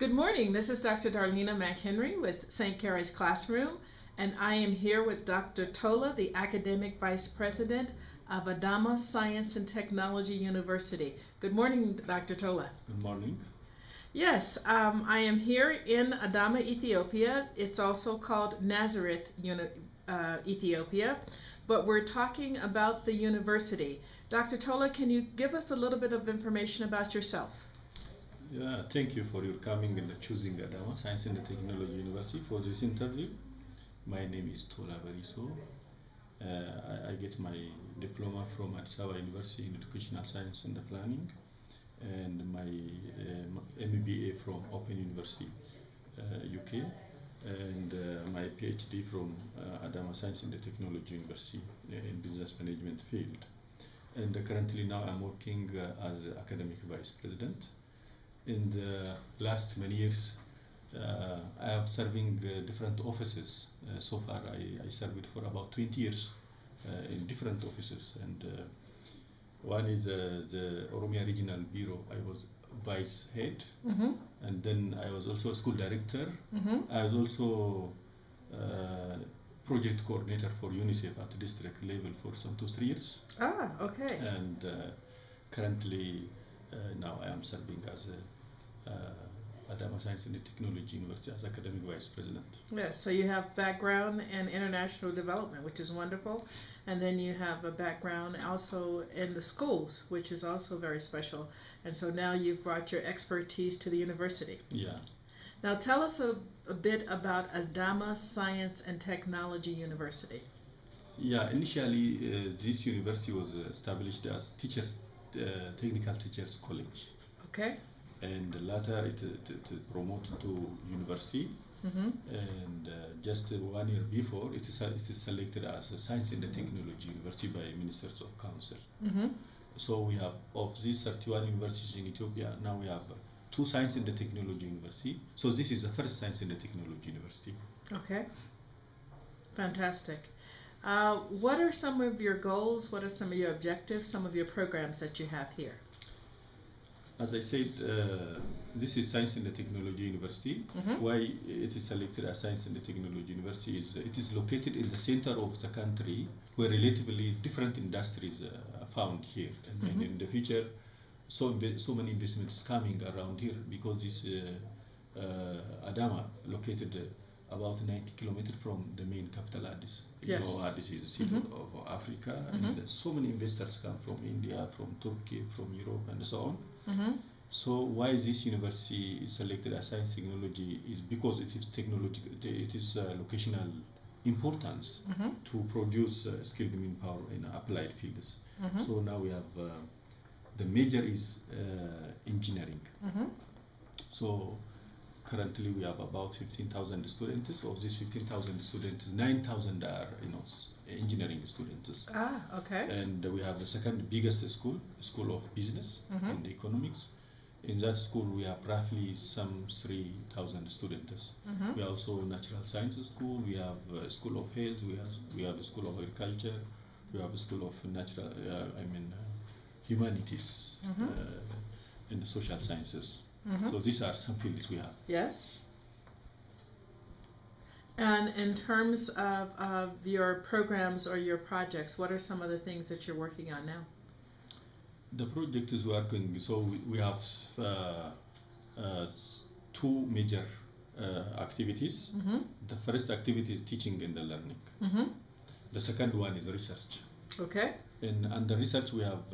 Good morning. This is Dr. Darlena McHenry with St. Carey's Classroom, and I am here with Dr. Tola, the Academic Vice President of Adama Science and Technology University. Good morning, Dr. Tola. Good morning. Yes, I am here in Adama, Ethiopia. It's also called Nazareth, Ethiopia, but we're talking about the university. Dr. Tola, can you give us a little bit of information about yourself? Yeah, thank you for your coming and choosing Adama Science and Technology University for this interview. My name is Tola Bariso. I get my diploma from Adama University in Educational Science and Planning, and my MBA from Open University, UK, and my PhD from Adama Science and Technology University in Business Management field. And currently now I'm working as Academic Vice President. In the last many years, I have serving different offices. So far, I served for about 20 years in different offices. And one is the Oromia Regional Bureau. I was vice head, and then I was also a school director. I was also project coordinator for UNICEF at district level for some 2-3 years. Ah, okay. And currently, now I am serving as Adama Science and Technology University as Academic Vice President. Yes, so you have background in international development, which is wonderful, and then you have a background also in the schools, which is also very special, and so now you've brought your expertise to the university. Yeah. Now tell us a bit about Adama Science and Technology University. Yeah, initially this university was established as technical teachers college. Okay. And later it promoted to university. And just 1 year before it is selected as a Science and Technology University by Ministers of Council. So we have, of these 31 universities in Ethiopia, now we have 2 Science and Technology University. So this is the first Science and Technology University. Okay. Fantastic. What are some of your goals? What are some of your objectives? Some of your programs that you have here? As I said, this is Science and Technology University. Why it is selected as Science and Technology University is it is located in the center of the country where relatively different industries are found here. And in the future, so many investments coming around here because this Adama located about 90 kilometers from the main capital Addis. Yes. You know, Addis is the city of Africa, and so many investors come from India, from Turkey, from Europe, and so on. So why this university is selected as science technology is because it is technology, it is locational importance to produce skilled manpower in applied fields. So now we have the major is engineering. So currently we have about 15,000 students. Of these 15,000 students, 9,000 are engineering students. Ah, okay. And we have the second biggest school, School of Business and Economics. In that school we have roughly some 3,000 students. We have also Natural Sciences School, we have a School of Health, we have a School of Agriculture, we have a School of Humanities and Social Sciences. So these are some fields we have. Yes. And in terms of your programs or your projects, what are some of the things that you're working on now? The project is working, so we have 2 major activities. The first activity is teaching and learning. The second one is research. Okay. And under research we have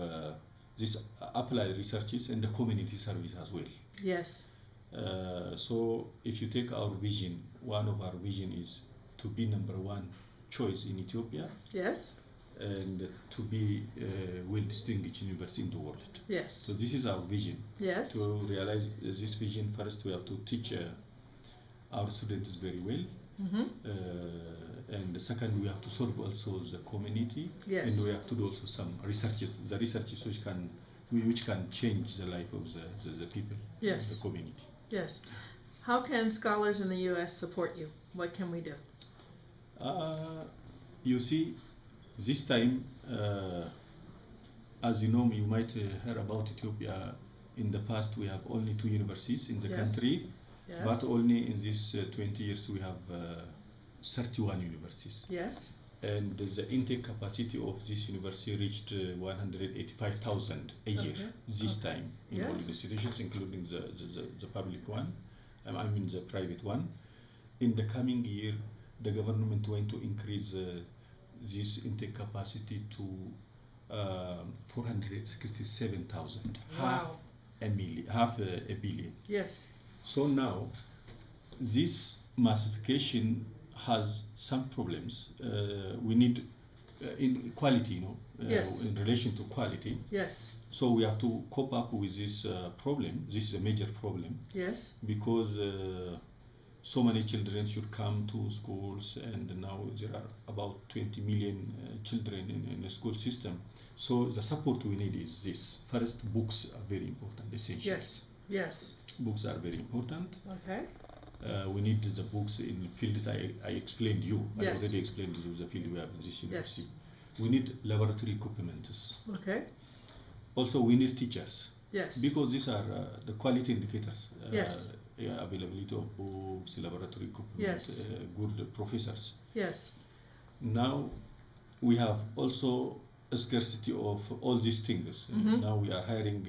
this applied researches and the community service as well. Yes. So if you take our vision, one of our vision is to be #1 choice in Ethiopia. Yes. And to be well distinguished university in the world. Yes. So this is our vision. Yes. To realize this vision, first we have to teach our students very well. And the second, we have to serve also the community. Yes. And we have to do also some researches, the researches which can change the life of the people, yes, the community. Yes. How can scholars in the U.S. support you? What can we do? You see, this time, as you know, you might hear about Ethiopia. In the past, we have only 2 universities in the yes, country. Yes. But only in these 20 years we have 31 universities. Yes. And the intake capacity of this university reached 185,000 a year this time in all institutions, including the public one, I mean the private one. In the coming year, the government going to increase this intake capacity to 467,000, wow. half a billion. Yes. So now, this massification has some problems. We need in quality, yes. in relation to quality. Yes. So we have to cope up with this problem. This is a major problem. Yes. Because so many children should come to schools, and now there are about 20 million children in the school system. So the support we need is this. First, books are very important, essential. Yes. Yes. Books are very important. Okay. We need the books in fields I explained you. Yes. I already explained you the field we have in this university. Yes. We need laboratory equipment. Okay. Also, we need teachers. Yes. Because these are the quality indicators. Yes. Availability of books, laboratory equipment, yes. Good professors. Yes. Now we have also a scarcity of all these things. Now we are hiring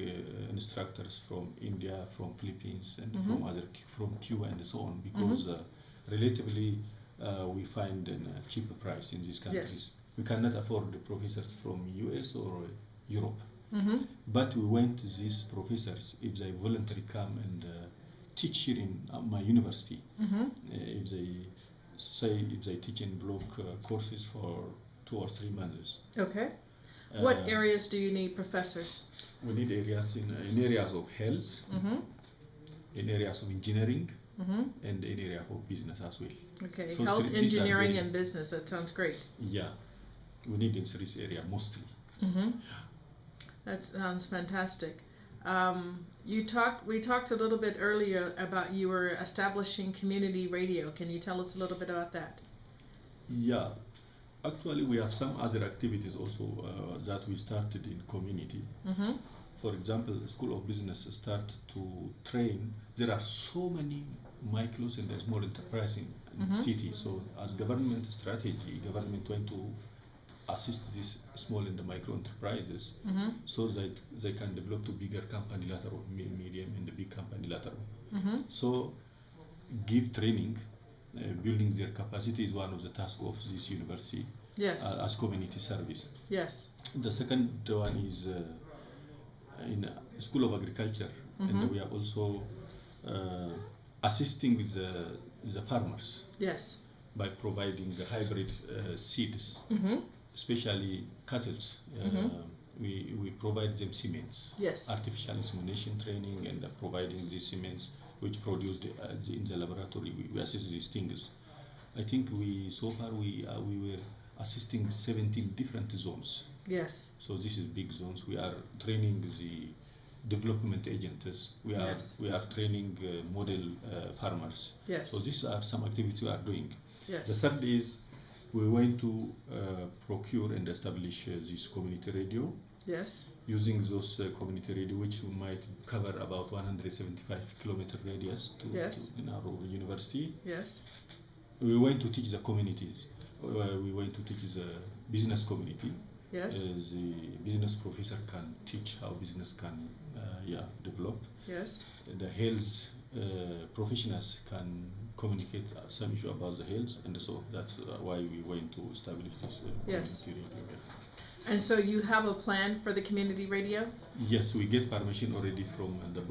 instructors from India, from Philippines, and from Cuba and so on, because relatively we find a cheaper price in these countries. Yes. We cannot afford the professors from US or Europe. But we want these professors, if they voluntarily come and teach here in my university, if they teach in block courses for 2 or 3 months. Okay. What areas do you need professors? We need areas in areas of health, in areas of engineering, and in area of business as well. Okay, so health, engineering, and business. That sounds great. Yeah, we need in this area mostly. That sounds fantastic. We talked a little bit earlier about you were establishing community radio. Can you tell us a little bit about that? Yeah, actually we have some other activities also that we started in community. For example, the School of Business started to train. There are so many micros and small enterprises in the city. So as government strategy, government went to assist these small and micro enterprises so that they can develop to bigger company later on, medium and the big company later on. So give training, building their capacity is one of the tasks of this university. Yes. As community service. Yes. The second one is in School of Agriculture, and we are also assisting with the farmers. Yes. By providing the hybrid seeds. Especially cattle, we provide them semens. Yes. Artificial insemination training and providing these semens which produced in the laboratory. We assist these things. I think so far we were assisting 17 different zones. Yes. So this is big zones. We are training the development agents. We are training model farmers. Yes. So these are some activities we are doing. Yes. The third is we went to procure and establish this community radio. Yes. Using those community radio, which might cover about 175 kilometer radius in our university. Yes. We went to teach the communities. We went to teach the business community. Yes. The business professor can teach how business can develop. Yes. The health professionals can communicate some issue about the health, and so that's why we went to establish this community radio. And so you have a plan for the community radio? Yes, we get permission already from the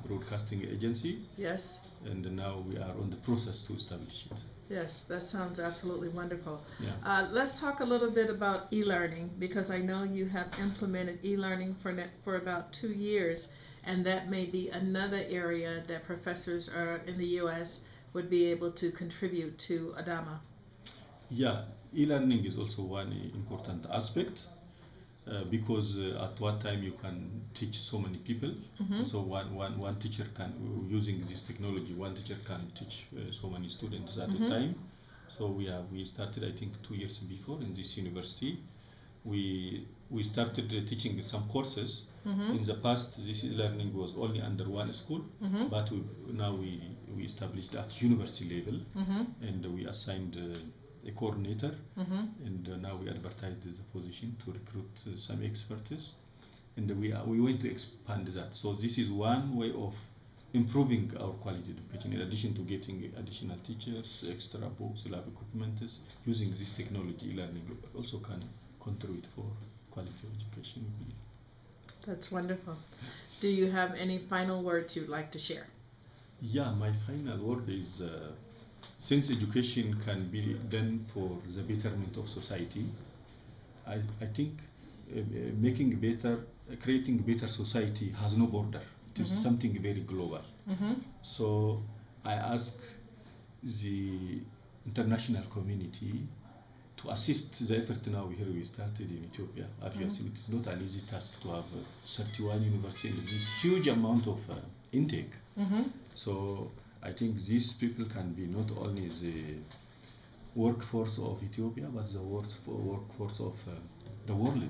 broadcasting agency. Yes. And now we are on the process to establish it. Yes, that sounds absolutely wonderful. Yeah. Let's talk a little bit about e-learning, because I know you have implemented e-learning for about 2 years, and that may be another area that professors in the U.S. would be able to contribute to Adama. Yeah, e-learning is also one important aspect. Because at one time you can teach so many people, so one teacher can, using this technology, one teacher can teach so many students at a time. So we started, I think, 2 years before in this university. We started teaching some courses. In the past, this learning was only under one school, but now we we established at university level, Mm-hmm. and we assigned a coordinator, Mm-hmm. and now we advertised the position to recruit some experts, and we want to expand that. So this is one way of improving our quality education. In addition to getting additional teachers, extra books, lab equipment, using this technology learning also can contribute for quality of education, we believe. That's wonderful. Do you have any final words you'd like to share? Yeah, my final word is since education can be done for the betterment of society, I think making better, creating better society has no border. It is Mhm. something very global. Mm-hmm. So I ask the international community to assist the effort now here we started in Ethiopia. Obviously, it is not an easy task to have 31 universities and this huge amount of intake. Mm-hmm. So I think these people can be not only the workforce of Ethiopia, but the workforce of the world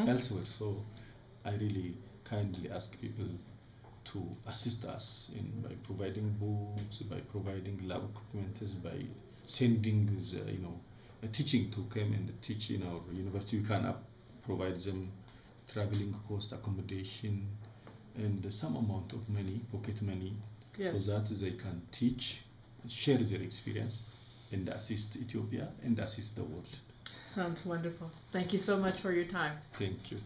elsewhere. So I really kindly ask people to assist us by providing books, by providing lab equipment, by sending teaching to come and teach in our university. We can provide them traveling cost, accommodation, and some amount of money, pocket money, Yes. so that they can teach, share their experience, and assist Ethiopia and assist the world. Sounds wonderful. Thank you so much for your time. Thank you.